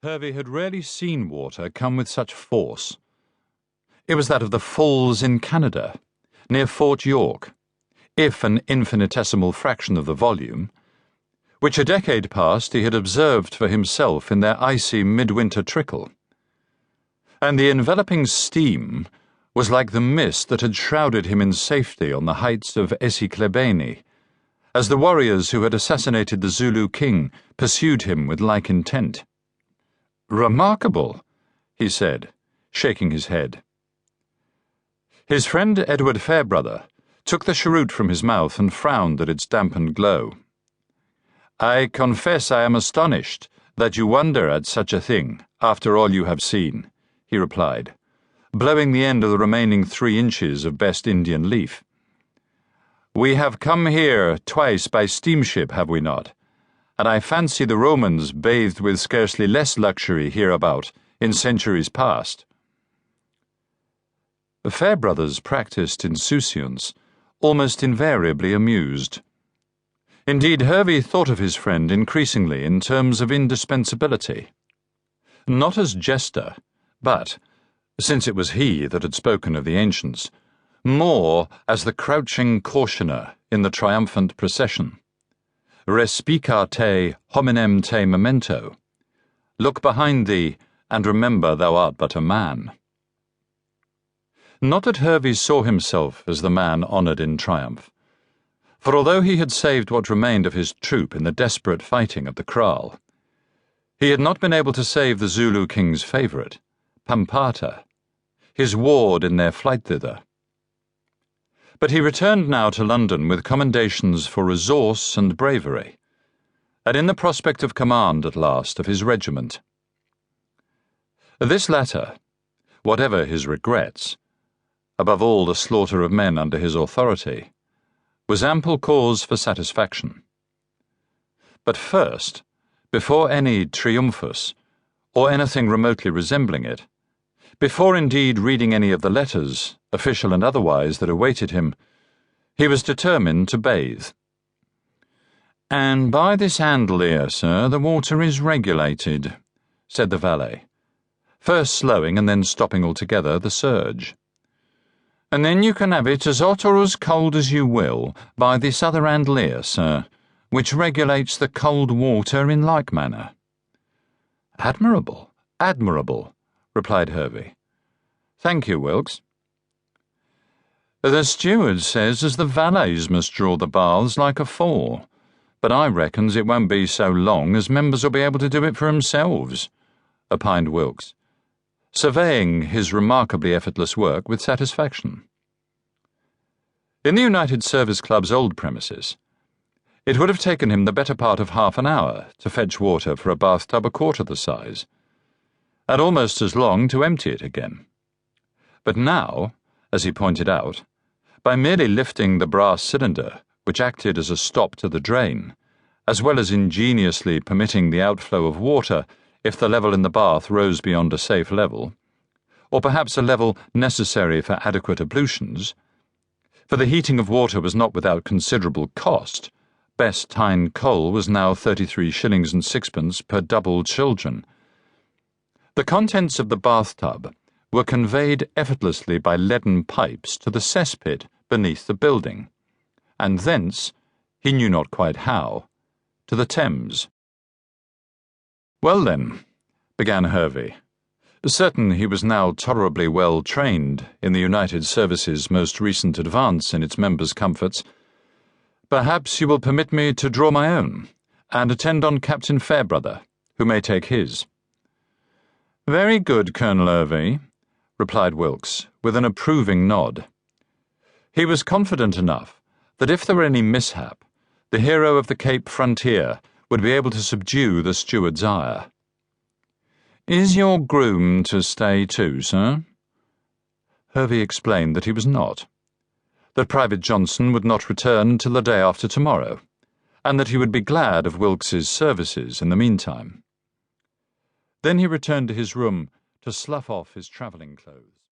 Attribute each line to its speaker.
Speaker 1: Hervey had rarely seen water come with such force. It was that of the falls in Canada, near Fort York, if an infinitesimal fraction of the volume, which a decade past he had observed for himself in their icy midwinter trickle. And the enveloping steam was like the mist that had shrouded him in safety on the heights of Esiklebeni, as the warriors who had assassinated the Zulu king pursued him with like intent. "Remarkable," he said, shaking his head. His friend Edward Fairbrother took the cheroot from his mouth and frowned at its dampened glow. "I confess I am astonished that you wonder at such a thing, after all you have seen," he replied, blowing the end of the remaining 3 inches of best Indian leaf. "We have come here twice by steamship, have we not? And I fancy the Romans bathed with scarcely less luxury hereabout in centuries past." Fairbrothers practised insouciance almost invariably amused. Indeed, Hervey thought of his friend increasingly in terms of indispensability. Not as jester, but, since it was he that had spoken of the ancients, more as the crouching cautioner in the triumphant procession. Respica te hominem te memento. Look behind thee, and remember thou art but a man. Not that Hervey saw himself as the man honoured in triumph, for although he had saved what remained of his troop in the desperate fighting at the kraal, he had not been able to save the Zulu king's favourite, Pampata, his ward in their flight thither. But he returned now to London with commendations for resource and bravery, and in the prospect of command at last of his regiment. This latter, whatever his regrets, above all the slaughter of men under his authority, was ample cause for satisfaction. But first, before any triumphus, or anything remotely resembling it, before indeed reading any of the letters, official and otherwise, that awaited him, he was determined to bathe. "And by this handle here, sir, the water is regulated," said the valet, first slowing and then stopping altogether the surge. "And then you can have it as hot or as cold as you will by this other handle here, sir, which regulates the cold water in like manner." "Admirable, admirable," replied Hervey. "Thank you, Wilkes." "The steward says as the valets must draw the baths like afore, but I reckons it won't be so long as members will be able to do it for themselves," opined Wilkes, surveying his remarkably effortless work with satisfaction. In the United Service Club's old premises, it would have taken him the better part of half an hour to fetch water for a bathtub a quarter the size, and almost as long to empty it again. But now, as he pointed out, by merely lifting the brass cylinder, which acted as a stop to the drain, as well as ingeniously permitting the outflow of water if the level in the bath rose beyond a safe level, or perhaps a level necessary for adequate ablutions, for the heating of water was not without considerable cost. Best Tyne coal was now 33 shillings and sixpence per double children. The contents of the bathtub were conveyed effortlessly by leaden pipes to the cesspit beneath the building, and thence, he knew not quite how, to the Thames. "Well then," began Hervey, certain he was now tolerably well trained in the United Service's most recent advance in its members' comforts, "perhaps you will permit me to draw my own, and attend on Captain Fairbrother, who may take his." "Very good, Colonel Hervey," replied Wilkes, with an approving nod. He was confident enough that if there were any mishap, the hero of the Cape frontier would be able to subdue the steward's ire. "Is your groom to stay too, sir?" Hervey explained that he was not, that Private Johnson would not return until the day after tomorrow, and that he would be glad of Wilkes's services in the meantime. Then he returned to his room to slough off his travelling clothes.